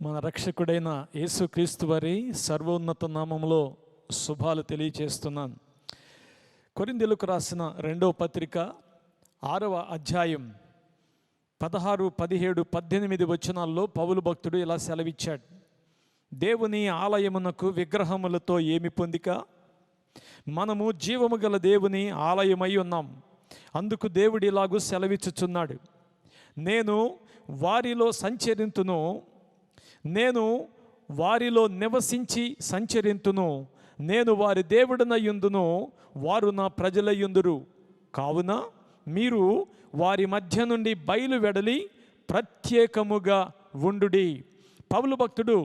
మన రక్షకుడైన యేసుక్రీస్తు వారి సర్వోన్నత నామములో శుభాలు తెలియచేస్తున్నాను. కొరింథీయులకు రాసిన 2వ పత్రిక 6వ అధ్యాయం 16, 17, 18 వచనాల్లో పౌలు భక్తుడు ఇలా సెలవిచ్చాడు. దేవుని ఆలయమునకు విగ్రహములతో ఏమి పొందిక? మనము జీవము గల దేవుని ఆలయమై ఉన్నాం. అందుకు దేవుడు ఇలాగూ సెలవిచ్చుచున్నాడు, నేను వారిలో సంచరింతును, నేను వారిలో నివసించి సంచరింతును, నేను వారి దేవుడనయుందును, వారు నా ప్రజలయుందురు. కావున మీరు వారి మధ్య నుండి బయలు వెడలి ప్రత్యేకముగా ఉండుడి. పౌలు భక్తుడు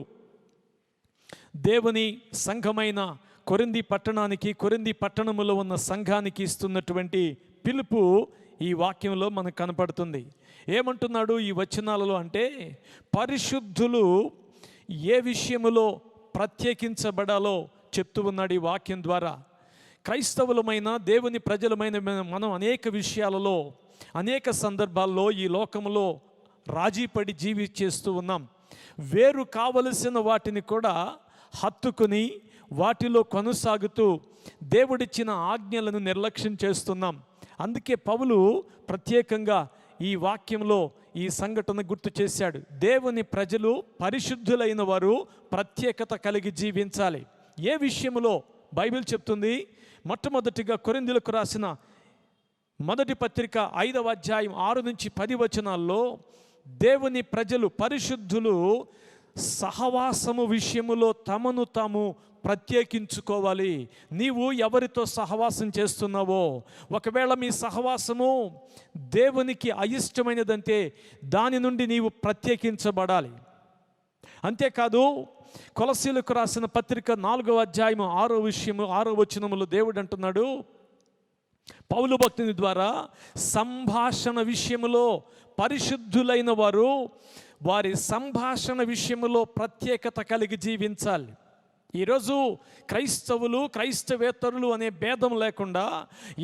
దేవుని సంఘమైన కొరింథీ పట్టణానికి, కొరింథీ పట్టణములో ఉన్న సంఘానికి ఇస్తున్నటువంటి పిలుపు ఈ వాక్యంలో మనకు కనపడుతుంది. ఏమంటున్నాడు ఈ వచనాలలో అంటే, పరిశుద్ధులు ఏ విషయములో ప్రత్యేకించబడాలో చెప్తూ ఉన్నాడు ఈ వాక్యం ద్వారా. క్రైస్తవులమైన దేవుని ప్రజలమైన మనం అనేక విషయాలలో, అనేక సందర్భాల్లో ఈ లోకంలో రాజీపడి జీవించేస్తూ ఉన్నాం. వేరు కావలసిన వాటిని కూడా హత్తుకుని వాటిలో కొనసాగుతూ దేవుడిచ్చిన ఆజ్ఞలను నిర్లక్ష్యం చేస్తున్నాం. అందుకే పౌలు ప్రత్యేకంగా ఈ వాక్యంలో ఈ సంఘటన గుర్తు చేశాడు. దేవుని ప్రజలు పరిశుద్ధులైన వారు ప్రత్యేకత కలిగి జీవించాలి. ఏ విషయంలో బైబిల్ చెప్తుంది? మొట్టమొదటిగా కొరింథీయులకు రాసిన మొదటి పత్రిక 5వ అధ్యాయం 6 నుంచి 10 వచనాల్లో దేవుని ప్రజలు పరిశుద్ధులు సహవాసము విషయములో తమను తాము ప్రత్యేకించుకోవాలి. నీవు ఎవరితో సహవాసం చేస్తున్నావో, ఒకవేళ మీ సహవాసము దేవునికి అయిష్టమైనదంటే దాని నుండి నీవు ప్రత్యేకించబడాలి. అంతేకాదు కొలస్సీయులకు రాసిన పత్రిక 4వ అధ్యాయం 6వ వచనములో దేవుడు అంటున్నాడు, పౌలు భక్తుని ద్వారా సంభాషణ విషయములో పరిశుద్ధులైన వారు వారి సంభాషణ విషయములో ప్రత్యేకత కలిగి జీవించాలి. ఈరోజు క్రైస్తవులు, క్రైస్తవేతరులు అనే భేదం లేకుండా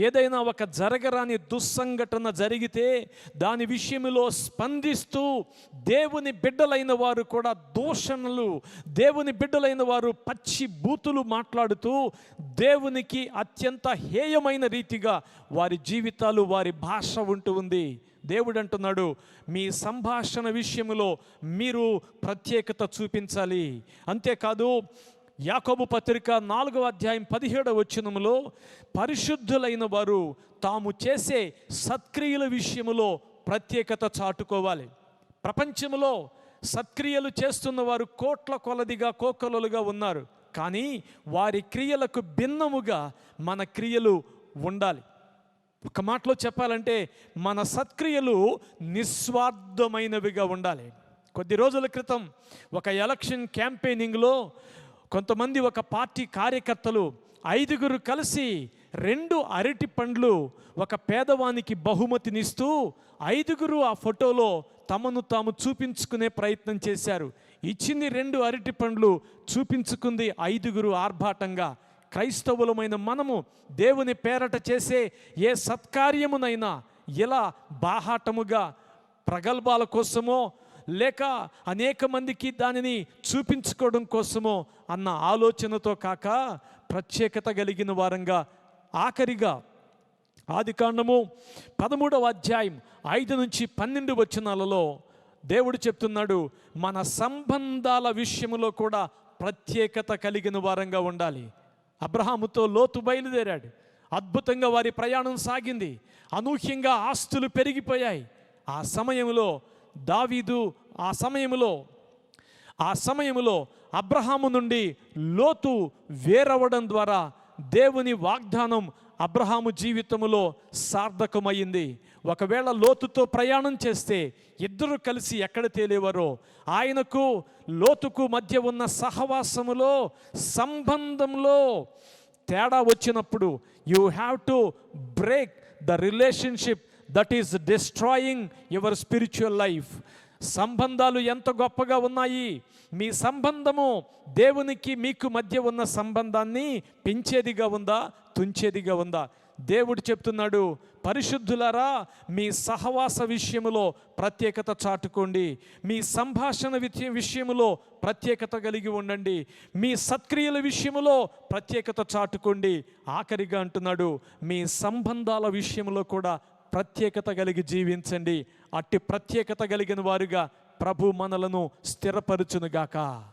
ఏదైనా ఒక జరగరాని దుస్సంఘటన జరిగితే దాని విషయంలో స్పందిస్తూ దేవుని బిడ్డలైన వారు కూడా దూషణలు, దేవుని బిడ్డలైన వారు పచ్చి బూతులు మాట్లాడుతూ దేవునికి అత్యంత హేయమైన రీతిగా వారి జీవితాలు, వారి భాష ఉంటూ ఉంది. దేవుడు అంటున్నాడు, మీ సంభాషణ విషయంలో మీరు ప్రత్యేకత చూపించాలి. అంతేకాదు యాకోబు పత్రిక 4వ అధ్యాయం 17వ వచనములో పరిశుద్ధులైన వారు తాము చేసే సత్క్రియల విషయములో ప్రత్యేకత చాటుకోవాలి. ప్రపంచంలో సత్క్రియలు చేస్తున్న వారు కోట్ల కొలదిగా, కోకొలలుగా ఉన్నారు. కానీ వారి క్రియలకు భిన్నముగా మన క్రియలు ఉండాలి. ఒక మాటలో చెప్పాలంటే మన సత్క్రియలు నిస్వార్థమైనవిగా ఉండాలి. కొద్ది రోజుల క్రితం ఒక ఎలక్షన్ క్యాంపెయినింగ్లో కొంతమంది, ఒక పార్టీ కార్యకర్తలు 5గురు కలిసి 2 అరటి పండ్లు ఒక పేదవానికి బహుమతినిస్తూ 5గురు ఆ ఫోటోలో తమను తాము చూపించుకునే ప్రయత్నం చేశారు. ఇచ్చింది 2 అరటి పండ్లు, చూపించుకుంది 5గురు ఆర్భాటంగా. క్రైస్తవులమైన మనము దేవుని పేరట చేసే ఏ సత్కార్యమునైనా ఇలా బాహాటముగా ప్రగల్భాల కోసమో లేక అనేక మందికి దానిని చూపించుకోవడం కోసమో అన్న ఆలోచనతో కాక ప్రత్యేకత కలిగిన వారంగా, ఆఖరిగా ఆదికాండము 13వ అధ్యాయం 5 నుంచి 12 వచనాలలో దేవుడు చెప్తున్నాడు, మన సంబంధాల విషయంలో కూడా ప్రత్యేకత కలిగిన వారంగా ఉండాలి. అబ్రహాముతో లోతు బయలుదేరాడు. అద్భుతంగా వారి ప్రయాణం సాగింది. అనూహ్యంగా ఆస్తులు పెరిగిపోయాయి. ఆ సమయంలో దావీదు ఆ సమయంలో అబ్రహాము నుండి లోతు వేరవడం ద్వారా దేవుని వాగ్దానం అబ్రహాము జీవితంలో సార్థకమైంది. ఒకవేళ లోతుతో ప్రయాణం చేస్తే ఇద్దరు కలిసి ఎక్కడ తేలేవారో, ఆయనకు లోతుకు మధ్య ఉన్న సహవాసములో, సంబంధంలో తేడా వచ్చినప్పుడు you have to break the relationship that is destroying your spiritual life. సంబంధాలు ఎంత గొప్పగా ఉన్నాయి. మీ సంబంధము దేవునికి మీకు మధ్య ఉన్న సంబంధాన్ని పెంచేదిగా ఉందా, తుంచేదిగా ఉందా? దేవుడు చెప్తున్నాడు, పరిశుద్ధులారా, మీ సహవాస విషయములో ప్రత్యేకత చాటుకోండి, మీ సంభాషణ విషయములో ప్రత్యేకత కలిగి ఉండండి, మీ సత్క్రియల విషయములో ప్రత్యేకత చాటుకోండి. ఆఖరిగా అంటున్నాడు, మీ సంబంధాల విషయంలో కూడా ప్రత్యేకత కలిగి జీవించండి. అట్టి ప్రత్యేకత కలిగిన వారుగా ప్రభు మనలను స్థిరపరచునుగాక.